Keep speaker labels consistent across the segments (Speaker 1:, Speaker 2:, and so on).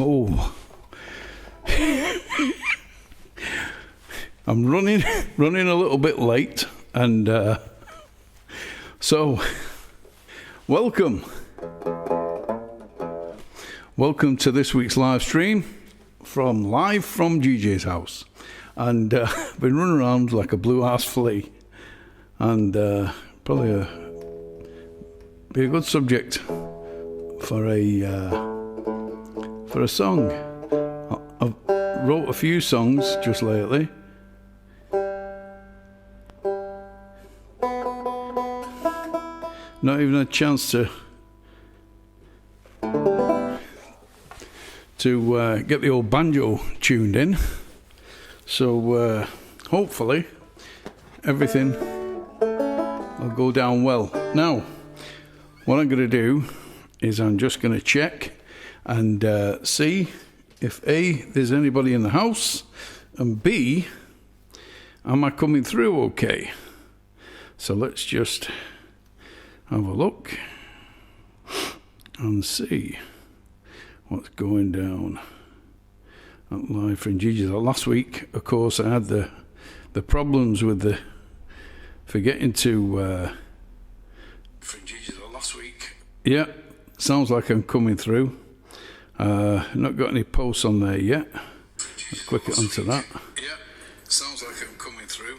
Speaker 1: Oh, I'm running a little bit late, and so welcome to this week's live stream live from GJ's house, and I've been running around like a blue-ass flea, and probably be a good subject for a song. I've wrote a few songs just lately. Not even a chance to get the old banjo tuned in. So hopefully everything will go down well. Now, what I'm going to do is I'm just going to check and see if A, there's anybody in the house, and B, am I coming through okay? So let's just have a look and see what's going down at Live from GJ's. Last week, of course, I had the problems with forgetting to from GJ's last week. Yeah, sounds like I'm coming through. Not got any posts on there yet. Let's click it onto that. Yeah, sounds like I'm coming through.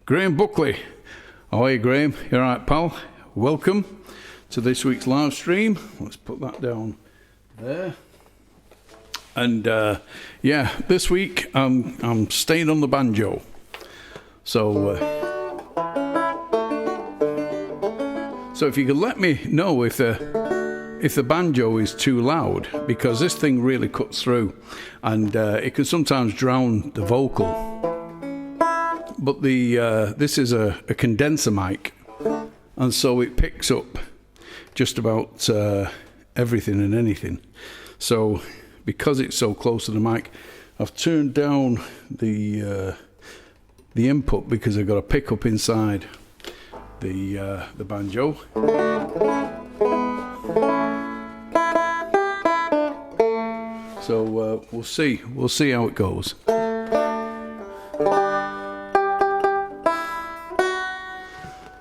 Speaker 1: Graham Buckley. Oh, hey Graham, you alright, pal? Welcome to this week's live stream. Let's put that down there. And yeah, this week I'm staying on the banjo. So if you could let me know if the banjo is too loud, because this thing really cuts through, and it can sometimes drown the vocal. But this is a condenser mic, and so it picks up just about everything and anything. So because it's so close to the mic, I've turned down the input because I've got a pickup inside the banjo. So we'll see how it goes.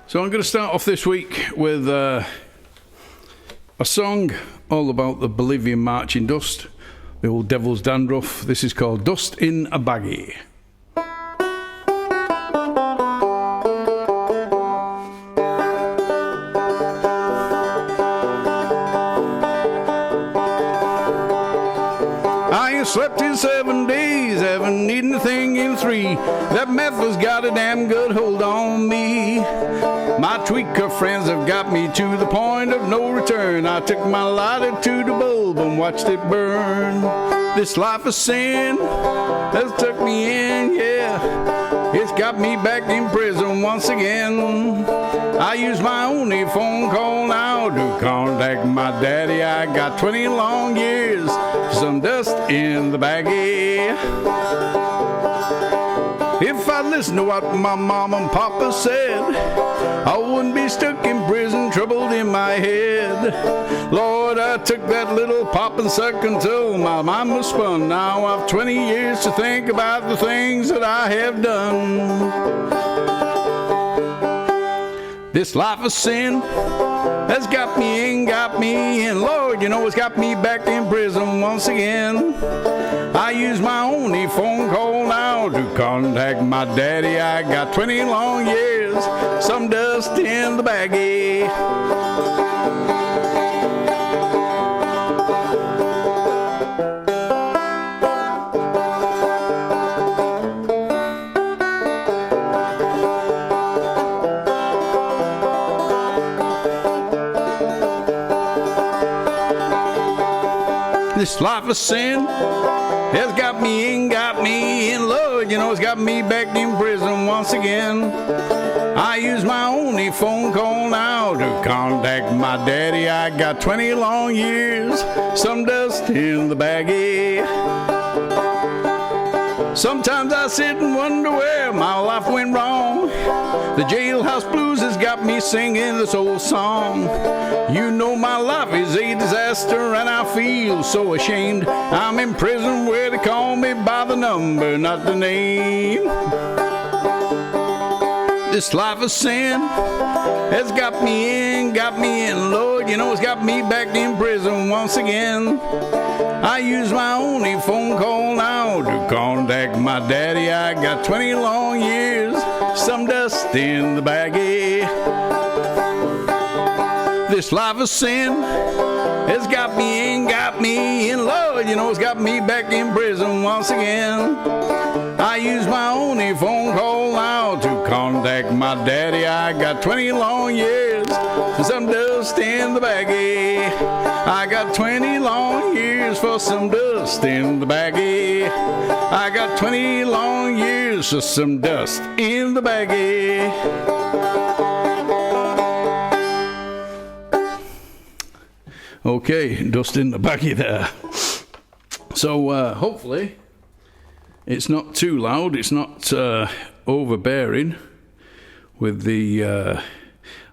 Speaker 1: So I'm going to start off this week with a song all about the Bolivian marching dust, the old devil's dandruff. This is called Dust in a Baggie. Slept in 7 days, haven't eaten a thing in 3. That meth has got a damn good hold on me. My tweaker friends have got me to the point of no return. I took my lighter to the bulb and watched it burn. This life of sin has took me in, yeah. It's got me back in prison once again. I use my only phone call now to contact my daddy. I got 20 long years for some dust in the baggie. If I listened to what my mom and papa said, I wouldn't be stuck in prison, troubled in my head. Lord, I took that little pop and suck until my mind was spun. Now I've 20 years to think about the things that I have done. This life of sin has got me in, and Lord, you know it's got me back in prison once again. I use my only phone call now to contact my daddy. I got 20 long years, some dust in the baggie. This life of sin has got me in, Lord, you know it's got me back in prison once again. I use my only phone call now to contact my daddy. I got 20 long years, some dust in the baggie. Sometimes I sit and wonder where my life went wrong. The jailhouse blues has got got me singing this old song. You know my life is a disaster and I feel so ashamed. I'm in prison where they call me by the number, not the name. This life of sin has got me in, Lord, you know it's got me back in prison once again. I use my only phone call now to contact my daddy. I got 20 long years, some dust in the baggie. This life of sin has got me in, Lord, you know it's got me back in prison once again. I use my only phone call now to contact my daddy. I got 20 long years, some dust in the baggie. I got 20 long years for some dust in the baggie. I got 20 long years for some dust in the baggie. Okay, dust in the baggie there. So hopefully it's not too loud, it's not overbearing with the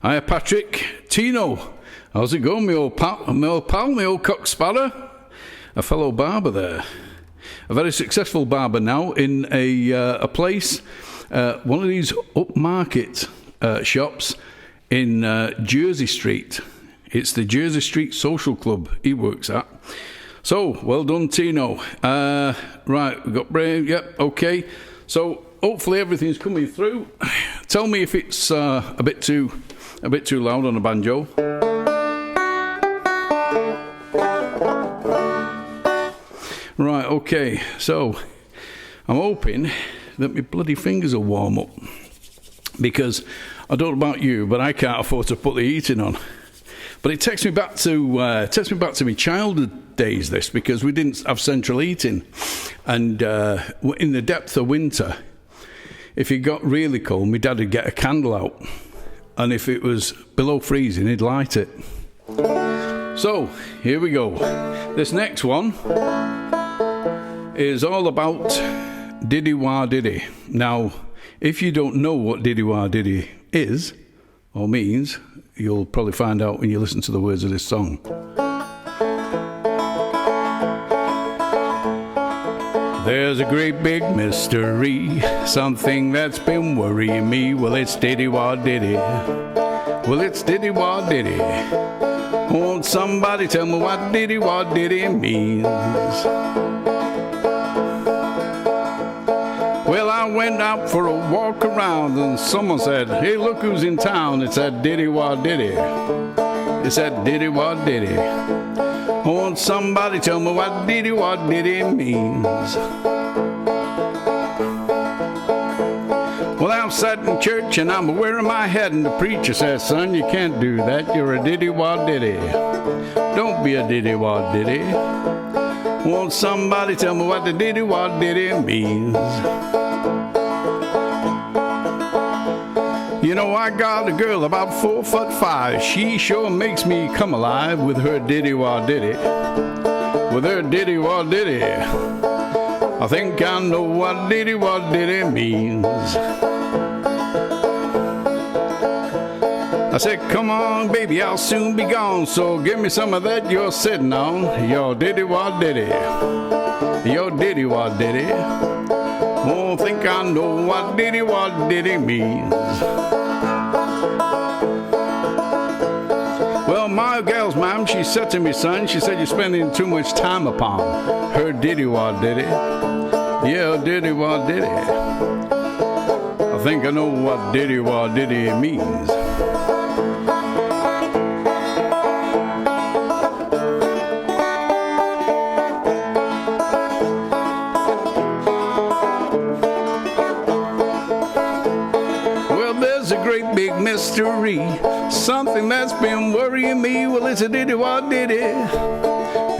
Speaker 1: hiya Patrick, Tino, how's it going, my old pal, my old cock sparrow, a fellow barber there, a very successful barber now in a place, one of these upmarket shops in Jersey Street. It's the Jersey Street Social Club he works at. So, well done, Tino. Right, we've got Brain. Yep, okay. So, hopefully everything's coming through. Tell me if it's a bit too loud on the banjo. Right, okay. So, I'm hoping that my bloody fingers will warm up, because I don't know about you, but I can't afford to put the heating on. But it takes me back to my childhood days, this, because we didn't have central heating, and in the depth of winter, if it got really cold, my dad would get a candle out, and if it was below freezing, he'd light it. So here we go. This next one is all about Diddy Wah Diddy. Now, if you don't know what Diddy Wah Diddy is or means, you'll probably find out when you listen to the words of this song. There's a great big mystery, something that's been worrying me. Well, it's Diddy Wah Diddy. Well, it's Diddy Wah Diddy. Won't somebody tell me what Diddy Wah Diddy means? Well, I went out for a walk around and someone said, hey, look who's in town. It's that Diddy Wah Diddy. It's that Diddy Wah Diddy. Won't somebody tell me what Diddy Wah Diddy means? Well, I'm sat in church and I'm wearing my head and the preacher says, son, you can't do that. You're a Diddy Wah Diddy. Don't be a Diddy Wah Diddy. Won't somebody tell me what the Diddy Wah Diddy means? You know, I got a girl about 4'5". She sure makes me come alive with her Diddy Wah Diddy. With her Diddy Wah Diddy. I think I know what Diddy Wah Diddy means. I said, come on, baby, I'll soon be gone. So give me some of that you're sitting on. Your Diddy Wah Diddy. Your Diddy Wah Diddy. Won't think I know what Diddy Wah Diddy means. Well, my gal's mom, she said to me, son, she said, you're spending too much time upon her Diddy Wah Diddy. Yeah, Diddy Wah Diddy. I think I know what Diddy Wah Diddy means. Great big mystery, something that's been worrying me. Well, it's a Diddy Wah Diddy.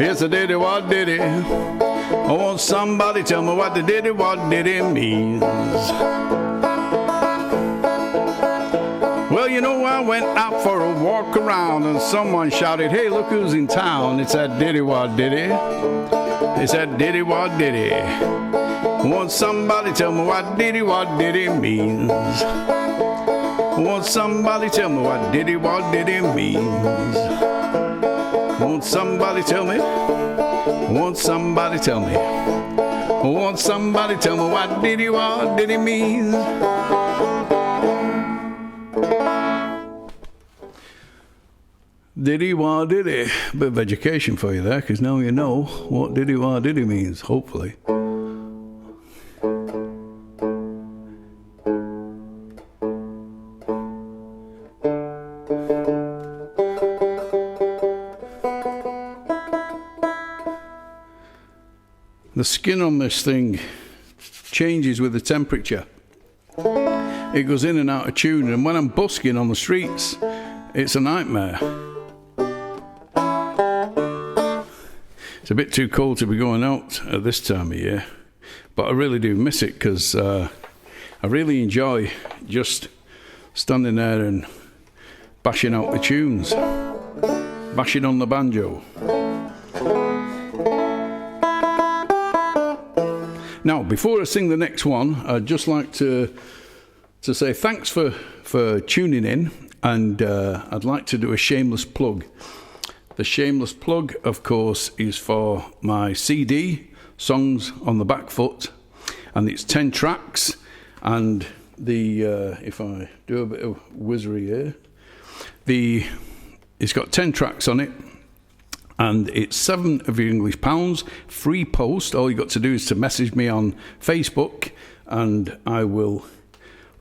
Speaker 1: It's a Diddy Wah Diddy. I want somebody tell me what the Diddy Wah Diddy means. Well, you know, I went out for a walk around and someone shouted, hey, look who's in town. It's that Diddy Wah Diddy. It's that Diddy Wah Diddy. I want somebody tell me what Diddy Wah Diddy means. Won't somebody tell me what diddy means? Won't somebody tell me? Won't somebody tell me? Won't somebody tell me what diddy means? Diddy wah diddy. Bit of education for you there, because now you know what diddy wah diddy means, hopefully. The skin on this thing changes with the temperature. It goes in and out of tune, and when I'm busking on the streets, it's a nightmare. It's a bit too cold to be going out at this time of year, but I really do miss it, because I really enjoy just standing there and bashing out the tunes, bashing on the banjo. Now, before I sing the next one, I'd just like to say thanks for tuning in, and I'd like to do a shameless plug. The shameless plug, of course, is for my CD, Songs on the Back Foot, and it's 10 tracks, and if I do a bit of wizardry here, it's got 10 tracks on it, and it's £7 of your English pounds, free post. All you got to do is to message me on Facebook, and I will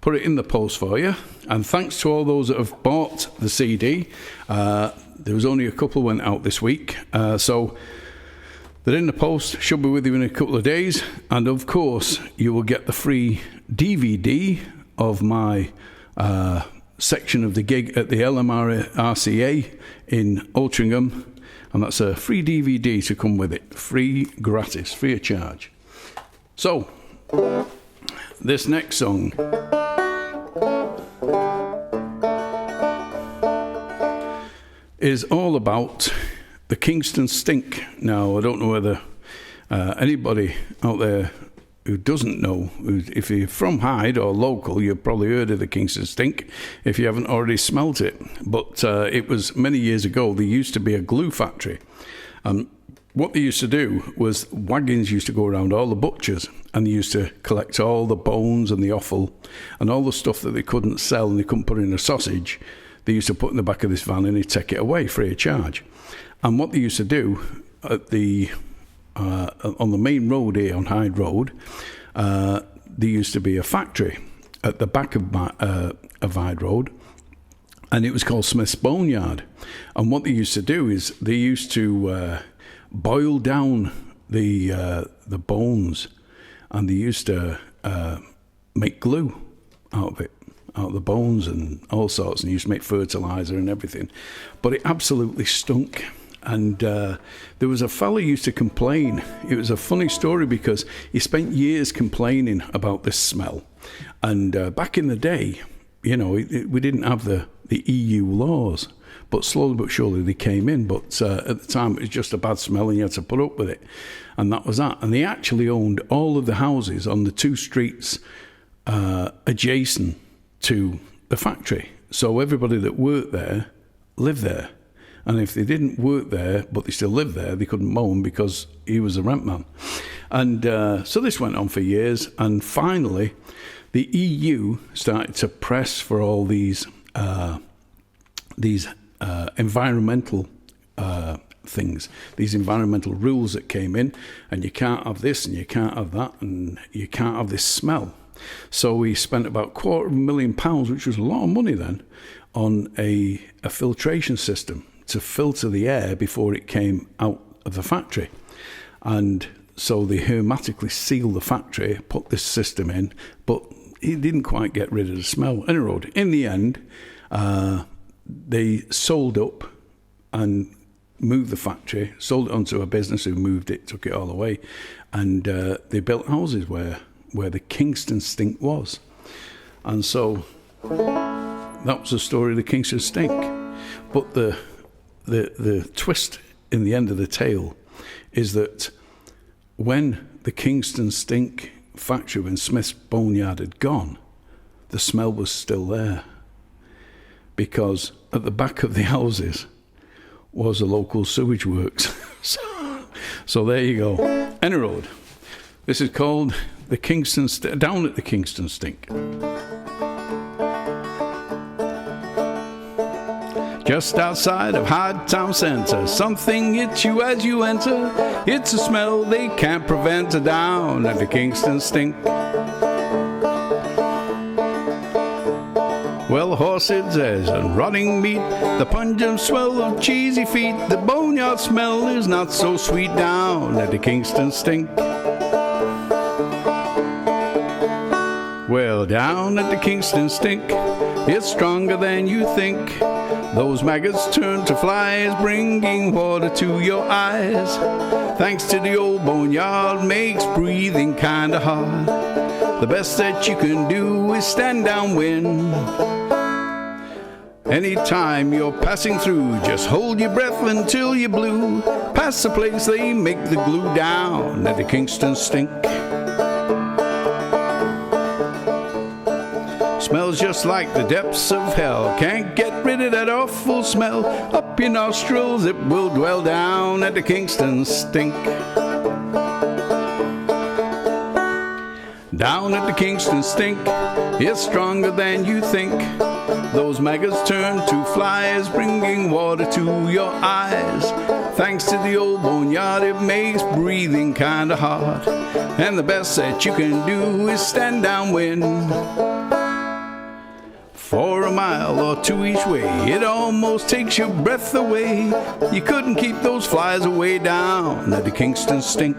Speaker 1: put it in the post for you. And thanks to all those that have bought the CD. There was only a couple went out this week, so they're in the post, should be with you in a couple of days. And of course, you will get the free DVD of my section of the gig at the LMRCA in Altrincham. And that's a free DVD to come with it. Free, gratis, free of charge. So, this next song is all about the Kingston Stink. Now, I don't know whether anybody out there who doesn't know, if you're from Hyde or local, you've probably heard of the Kingston Stink if you haven't already smelt it. But it was many years ago. There used to be a glue factory. What they used to do was wagons used to go around all the butchers, and they used to collect all the bones and the offal and all the stuff that they couldn't sell and they couldn't put in a sausage. They used to put in the back of this van and they'd take it away free of charge. And what they used to do at on the main road here on Hyde Road, there used to be a factory at the back of Hyde Road, and it was called Smith's Boneyard. And what they used to do is they used to boil down the bones, and they used to make glue out of it, out of the bones and all sorts, and used to make fertilizer and everything. But it absolutely stunk. And there was a fella who used to complain. It was a funny story because he spent years complaining about this smell. And back in the day, you know, we didn't have the EU laws, but slowly but surely they came in. But at the time, it was just a bad smell and you had to put up with it. And that was that. And they actually owned all of the houses on the 2 streets adjacent to the factory. So everybody that worked there lived there. And if they didn't work there, but they still lived there, they couldn't moan because he was a rent man. And so this went on for years. And finally, the EU started to press for all these environmental things, these environmental rules that came in. And you can't have this and you can't have that and you can't have this smell. So we spent about £250,000, which was a lot of money then, on a filtration system to filter the air before it came out of the factory. And so they hermetically sealed the factory, put this system in, but it didn't quite get rid of the smell. Anyway, in the end, they sold up and moved the factory, sold it onto a business who moved it, took it all away, and they built houses where the Kingston Stink was. And so that was the story of the Kingston Stink. But the twist in the end of the tale is that when the Kingston Stink factory, when Smith's Boneyard had gone, the smell was still there. because at the back of the houses was a local sewage works. So there you go. Any road. This is called the Kingston, down at the Kingston Stink. Just outside of Hyde Town Centre, something hits you as you enter. It's a smell they can't prevent. Down at the Kingston Stink. Well, horses and rotting meat, the pungent smell of cheesy feet, the boneyard smell is not so sweet. Down at the Kingston Stink. Well, down at the Kingston Stink, it's stronger than you think. Those maggots turn to flies, bringing water to your eyes. Thanks to the old boneyard, makes breathing kinda hard. The best that you can do is stand downwind. Anytime you're passing through, just hold your breath until you're blue. Past the place they make the glue. Down at the Kingston Stink. Smells just like the depths of hell. Can't get rid of that awful smell. Up your nostrils it will dwell. Down at the Kingston Stink. Down at the Kingston Stink, it's stronger than you think. Those maggots turn to flies, bringing water to your eyes. Thanks to the old boneyard, it makes breathing kinda hard. And the best that you can do is stand downwind. For a mile or two each way, it almost takes your breath away. You couldn't keep those flies away. Down at the Kingston Stink.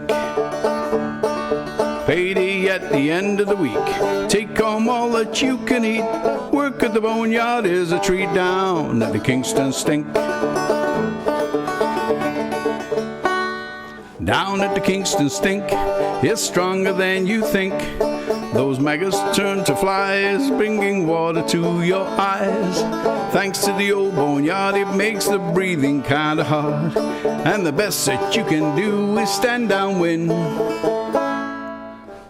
Speaker 1: Payday at the end of the week, take home all that you can eat. Work at the boneyard is a treat. Down at the Kingston Stink. Down at the Kingston Stink, it's stronger than you think. Those maggots turn to flies, bringing water to your eyes. Thanks to the old boneyard, it makes the breathing kinda hard. And the best that you can do is stand downwind.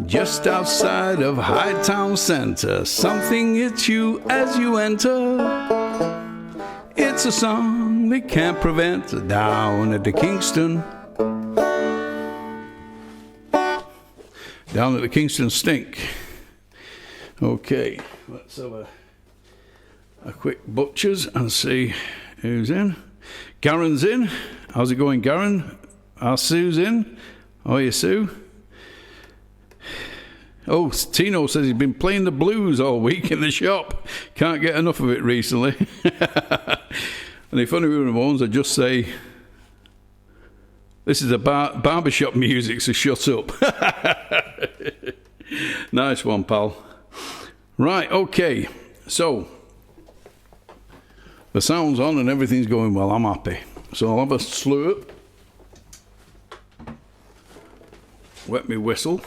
Speaker 1: Just outside of Hyde Town Centre, something hits you as you enter. It's a song they can't prevent. Down at the Kingston. Down at the Kingston Stink. Okay, let's have a quick butchers and see who's in. Garen's in. How's it going, Garen? Our Sue's in. How are you, Sue? Oh, Tino says he's been playing the blues all week in the shop. Can't get enough of it recently. And if anyone wants, I just say, this is a barbershop music, so shut up. Nice one, pal. Right, okay. So, the sound's on and everything's going well. I'm happy. So I'll have a slurp. Wet me whistle.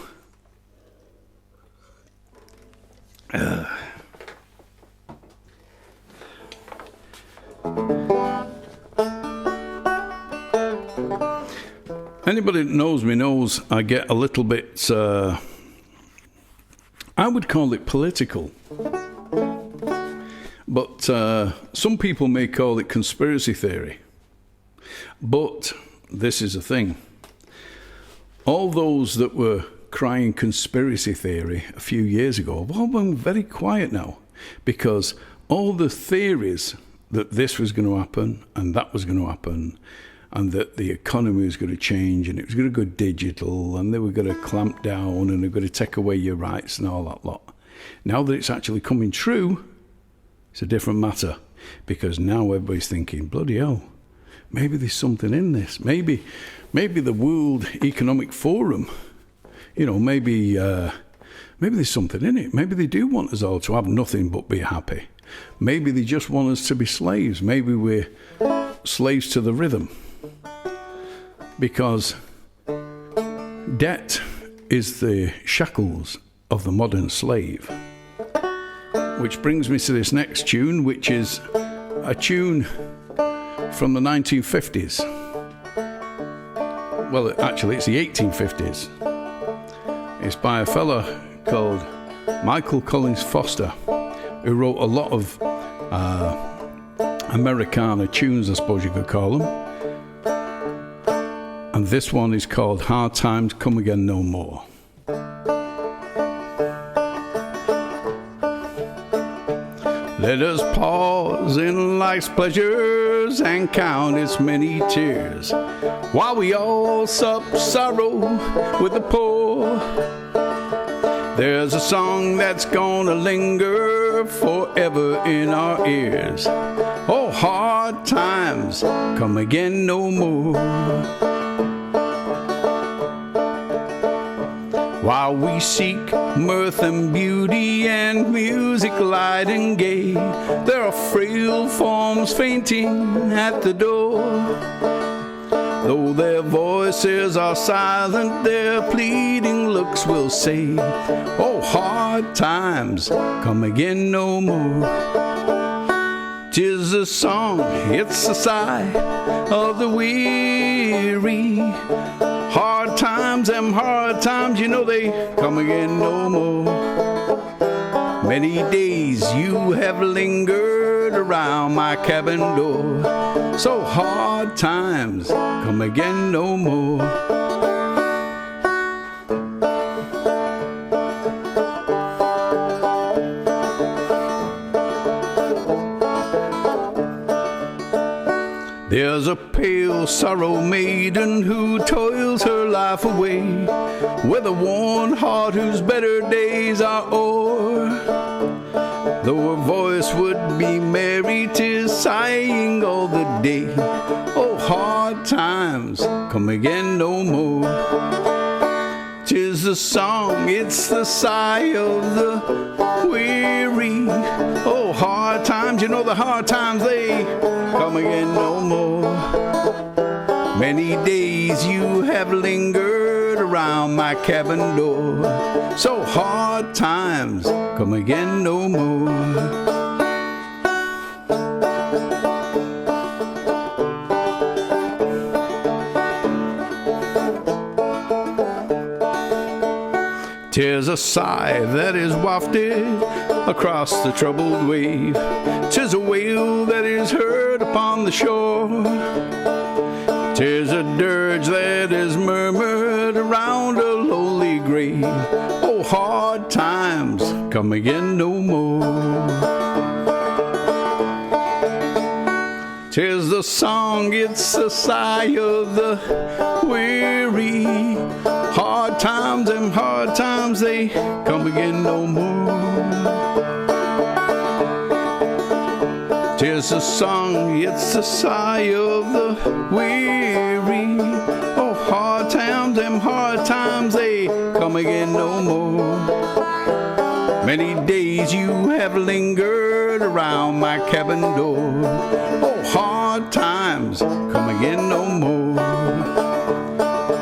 Speaker 1: Anybody that knows me knows I get a little bit, I would call it political. But some people may call it conspiracy theory. But this is the thing. All those that were crying conspiracy theory a few years ago have all been very quiet now, because all the theories that this was going to happen and that was going to happen and that the economy was going to change and it was going to go digital and they were going to clamp down and they were going to take away your rights and all that lot. Now that it's actually coming true, it's a different matter, because now everybody's thinking, bloody hell, maybe there's something in this. Maybe the World Economic Forum, maybe there's something in it. Maybe they do want us all to have nothing but be happy. Maybe they just want us to be slaves. Maybe we're slaves to the rhythm. Because debt is the shackles of the modern slave. Which brings me to this next tune, which is a tune from the 1950s. Well, actually, it's the 1850s. It's by a fella called Michael Collins Foster, who wrote a lot of Americana tunes, I suppose you could call them. And this one is called Hard Times Come Again No More. Let us pause in life's pleasures and count its many tears, while we all sup sorrow with the poor. There's a song that's gonna linger forever in our ears. Oh, hard times come again no more. While we seek mirth and beauty and music light and gay, there are frail forms fainting at the door. Though their voices are silent, their pleading looks will say, oh, hard times come again no more. 'Tis a song, it's a sigh of the weary. Hard times, them hard times, you know they come again no more. Many days you have lingered around my cabin door, so hard times come again no more. There's a pale sorrow maiden who toils her life away, with a worn heart whose better days are o'er. Though her voice would be merry, 'tis sighing all the day. Oh, hard times come again no more. 'Tis the song, it's the sigh of the weary. Oh, hard times, you know the hard times, they come again no more. Many days you have lingered around my cabin door, so hard times come again no more. Tis a sigh that is wafted across the troubled wave. 'Tis a wail that is heard upon the shore. 'Tis a dirge that is murmured around a lowly grave. Oh, hard times come again no more. 'Tis the song, it's the sigh of the weary. Hard times, them hard times, they come again no more. 'Tis the song, it's the sigh of the weary. Oh, hard times, them hard times, they come again no more. Many days you have lingered around my cabin door. Oh, hard times come again no more.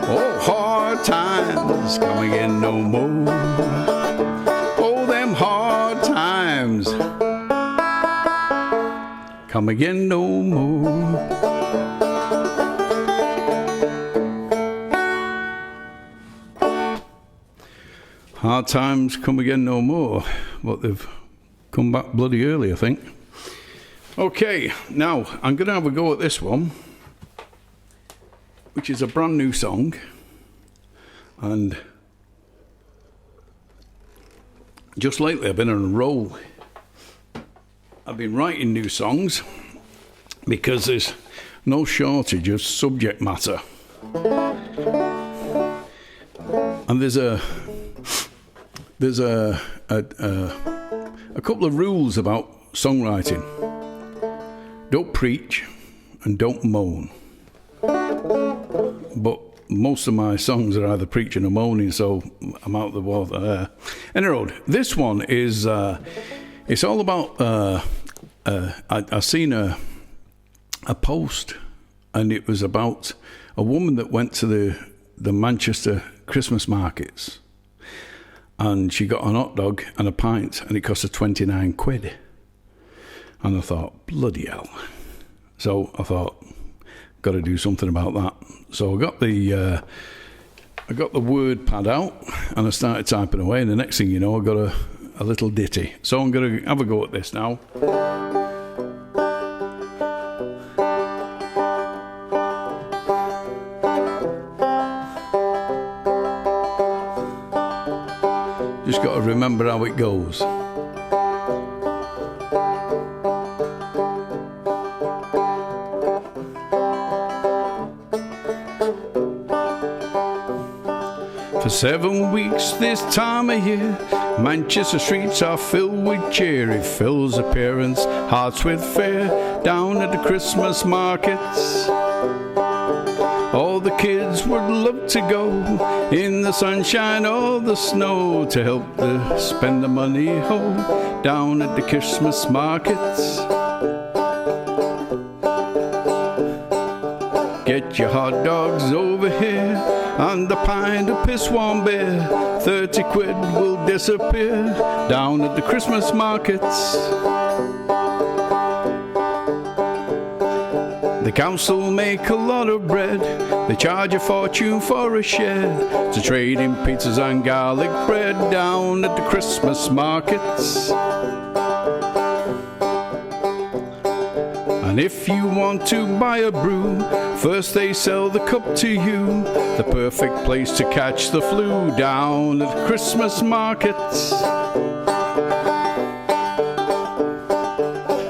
Speaker 1: Oh, hard times come again no more. Oh, them hard times come again no more. Hard times come again no more. But they've come back bloody early, I think. Okay, now I'm going to have a go at this one, which is a brand new song. And just lately I've been on a roll. I've been writing new songs because there's no shortage of subject matter. And there's a couple of rules about songwriting. Don't preach and don't moan. But most of my songs are either preaching or moaning, so I'm out the water there. Anyway, this one is it's all about I seen a post, and it was about a woman that went to the Manchester Christmas markets, and she got an hot dog and a pint, and it cost her 29 quid. And I thought, bloody hell. So I thought, got to do something about that. So I got the word pad out, and I started typing away, and the next thing you know, I got a little ditty. So I'm going to have a go at this now. Just got to remember how it goes. For 7 weeks this time of year, Manchester streets are filled with cheer. It fills the parents' hearts with fear down at the Christmas markets. All the kids would love to go in the sunshine or the snow to help to spend the money home down at the Christmas markets. Get your hot dogs over here and a pint of piss warm beer. 30 quid will disappear down at the Christmas markets. The council make a lot of bread. They charge a fortune for a shed to trade in pizzas and garlic bread down at the Christmas markets. And if you want to buy a brew, first they sell the cup to you. The perfect place to catch the flu down at the Christmas markets.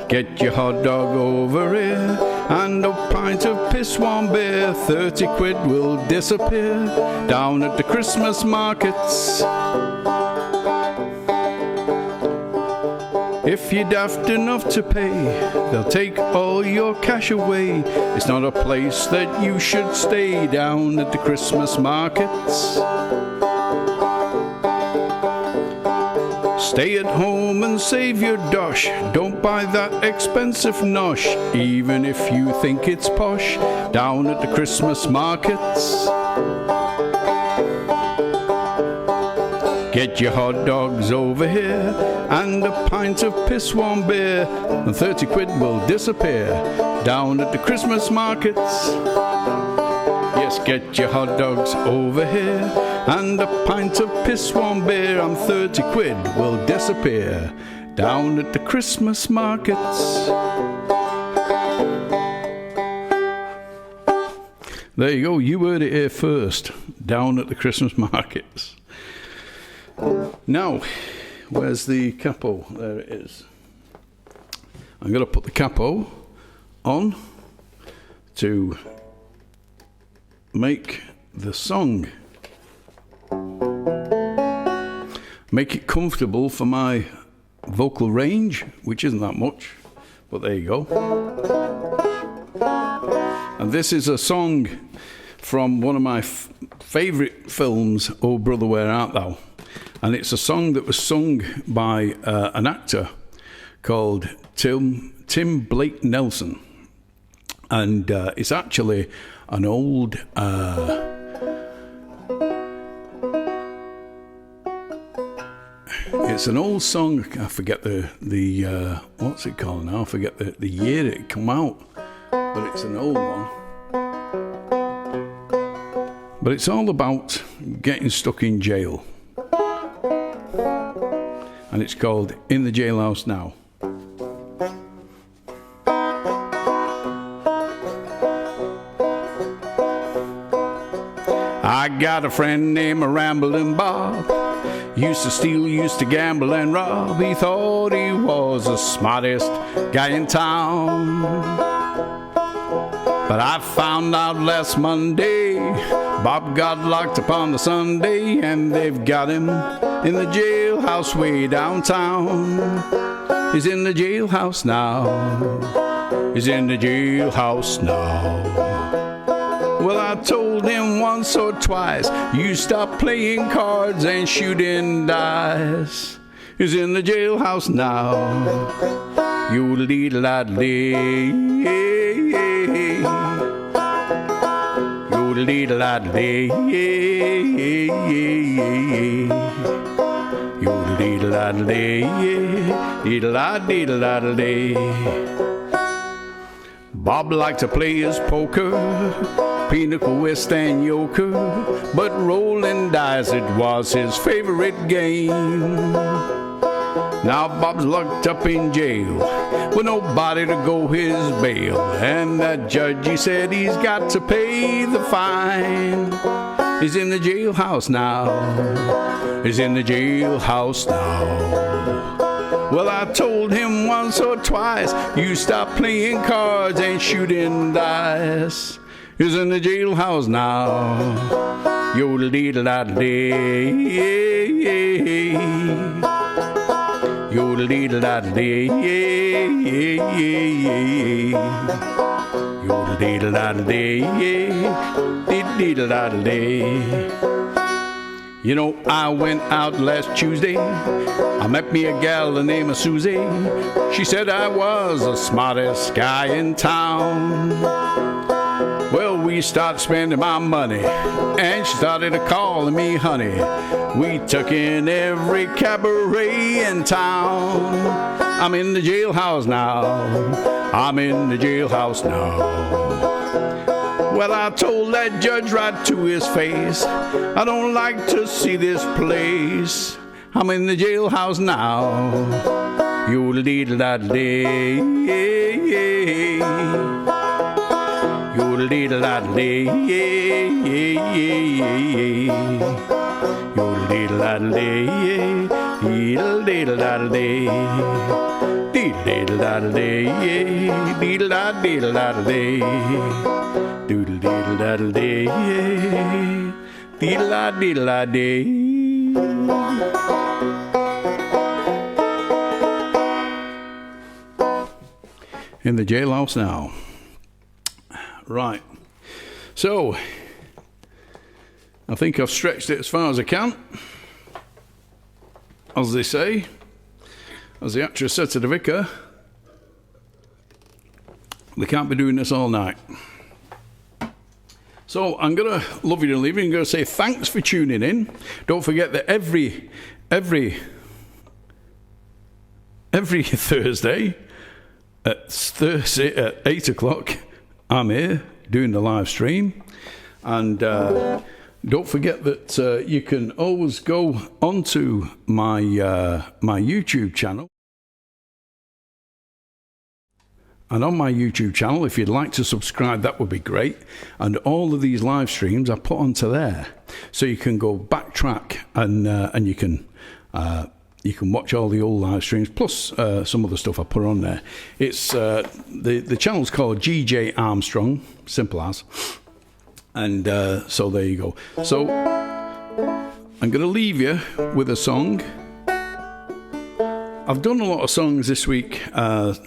Speaker 1: Get your hot dog over here and a pint of piss warm beer. 30 quid will disappear down at the Christmas markets. If you're daft enough to pay, they'll take all your cash away. It's not a place that you should stay down at the Christmas markets. Stay at home and save your dosh. Don't buy that expensive nosh, even if you think it's posh, down at the Christmas markets. Get your hot dogs over here and a pint of piss warm beer, and 30 quid will disappear down at the Christmas markets. Yes, get your hot dogs over here and a pint of piss warm beer, and 30 quid will disappear down at the Christmas markets. There you go, you heard it here first, down at the Christmas markets. Now, where's the capo? There it is. I'm going to put the capo on to make the song, make it comfortable for my vocal range, which isn't that much, but there you go. And this is a song from one of my favourite films, Oh Brother Where Art Thou? And it's a song that was sung by an actor called Tim Blake Nelson. And it's actually an old it's an old song. I forget the what's it called now? I forget the year it came out, but it's an old one. But it's all about getting stuck in jail. And it's called In the Jailhouse Now. I got a friend named Ramblin' Bob. Used to steal, used to gamble and rob. He thought he was the smartest guy in town. But I found out last Monday Bob got locked up on the Sunday, and they've got him in the jailhouse way downtown. He's in the jailhouse now. He's in the jailhouse now. Well, I told him once or twice, you stop playing cards and shooting dice. He's in the jailhouse now. You lead-a-lad-lee. You lead-a-lad-lee. You lead-a-lad-lee. Lead-a-lad-lee. Bob liked to play his poker, pinochle, whist, and euchre, but rolling dice, it was his favorite game. Now Bob's locked up in jail with nobody to go his bail, and that judge, he said he's got to pay the fine. He's in the jailhouse now. He's in the jailhouse now. Well, I told him once or twice, you stop playing cards and shooting dice. He's in the jailhouse now. Yo-da-dee-da-da-dee. Yo-da-dee-da-da-dee. Yo-da-dee-da-da-dee. Dee-dee-da-da-dee. You know, I went out last Tuesday. I met me a gal named Susie. She said I was the smartest guy in town. Well, we started spending my money, and she started calling me honey. We took in every cabaret in town. I'm in the jailhouse now. I'm in the jailhouse now. Well, I told that judge right to his face, I don't like to see this place. I'm in the jailhouse now. Yo-da-dee-da-da-dee. Yo-da-dee-da-da-dee. Yo-da-dee-da-da-dee. Dee-da-dee-da-da-dee. Dee-da-dee-da-da-dee. Dee-da-dee-da-da-dee. Doodle-dee-da-da-dee, dee-da-dee-da-dee. In the jailhouse now. Right. So, I think I've stretched it as far as I can. As they say, as the actress said to the vicar, they can't be doing this all night. So I'm going to love you and leave you. I'm going to say thanks for tuning in. Don't forget that every Thursday at 8 o'clock, I'm here doing the live stream. And don't forget that you can always go onto my YouTube channel. And on my YouTube channel, if you'd like to subscribe, that would be great. And all of these live streams I put onto there, so you can go backtrack and you can watch all the old live streams plus some of the stuff I put on there. It's the channel's called GJ Armstrong, simple as. And so there you go. So I'm going to leave you with a song. I've done a lot of songs this week.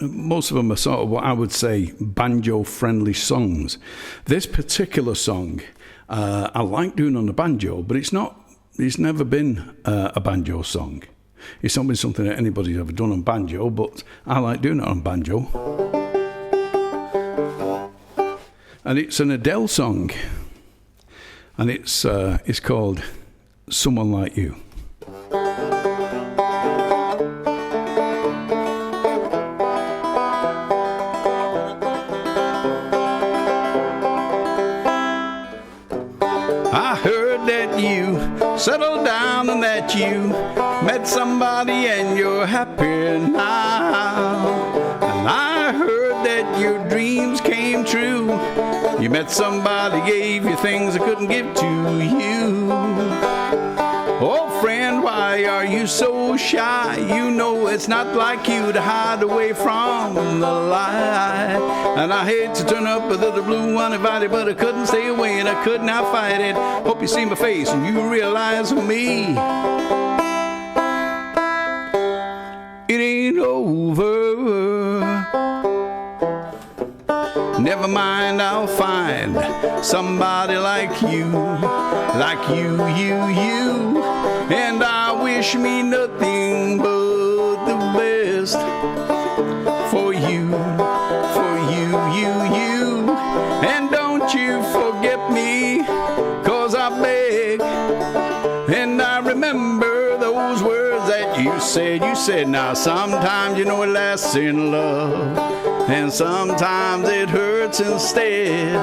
Speaker 1: Most of them are sort of what I would say banjo-friendly songs. This particular song, I like doing on the banjo, but it's never been a banjo song. It's not been something that anybody's ever done on banjo, but I like doing it on banjo. And it's an Adele song, and it's called Someone Like You. I heard that you settled down and that you met somebody and you're happy now. And I heard that your dreams came true. You met somebody, gave you things I couldn't give to you. Oh friend, why are you so shy? You know it's not like you to hide away from the light. And I hate to turn up a little blue uninvited, but I couldn't stay away and I could not fight it. Hope you see my face and you realize me. It ain't over. Never mind, I'll find somebody like you, you. And I wish me nothing but the best for you, you. And don't you forget me, 'cause I beg. And I remember those words that you said. You said, now sometimes you know it lasts in love, and sometimes it hurts instead.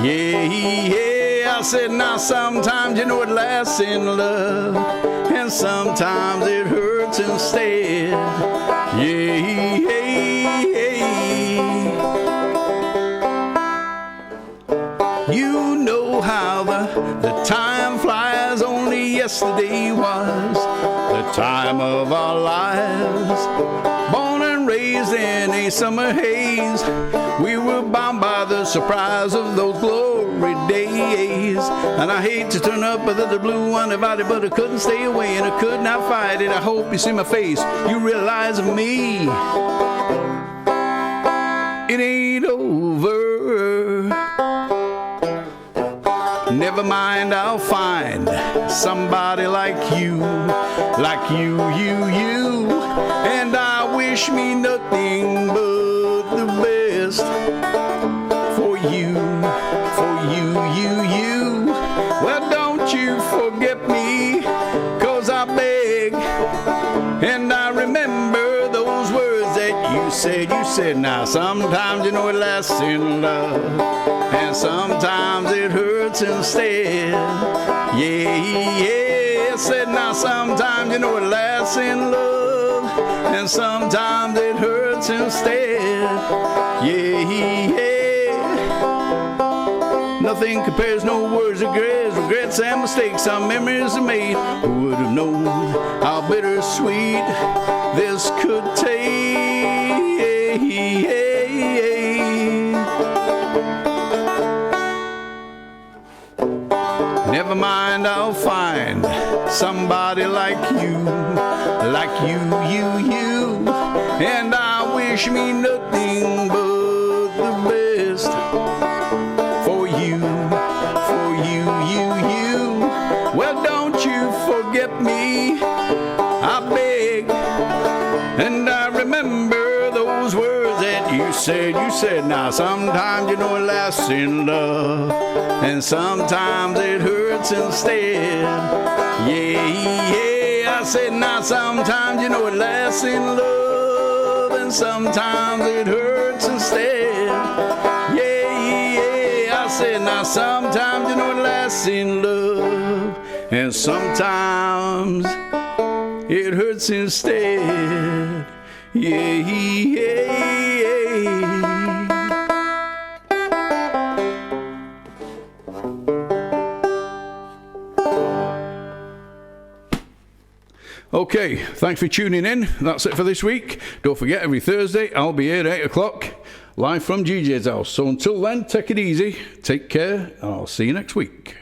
Speaker 1: Yeah, I said, now sometimes you know it lasts in love, and sometimes it hurts instead. Yeah. You know how the time yesterday was the time of our lives. Born and raised in a summer haze, we were bound by the surprise of those glory days. And I hate to turn up under the blue undivided, but I couldn't stay away and I could not fight it. I hope you see my face, you realize of me, it ain't over. Never mind, I'll find somebody like you, you. And I wish me nothing but the best for you, you. Well, don't you forget me, 'cause I beg, and I remember those words that you said. Now sometimes you know it lasts in love, and sometimes it hurts instead. Yeah, said now sometimes you know it lasts in love, and sometimes it hurts instead. Yeah, nothing compares, no words, regrets and mistakes, some memories are made. Who would have known how bittersweet this could taste? Never mind, I'll find somebody like you, you. And I wish me nothing but the best for you, you. Well, don't you forget me, I beg, and I remember those words that you said. Now sometimes you know it lasts in love, and sometimes it hurts instead. Yeah, I said now sometimes you know it lasts in love, and sometimes it hurts instead. Yeah, I said now sometimes you know it lasts in love, and sometimes it hurts instead. Yeah. Okay, thanks for tuning in. That's it for this week. Don't forget, every Thursday I'll be here at 8 o'clock, live from GJ's house. So until then, take it easy, take care, and I'll see you next week.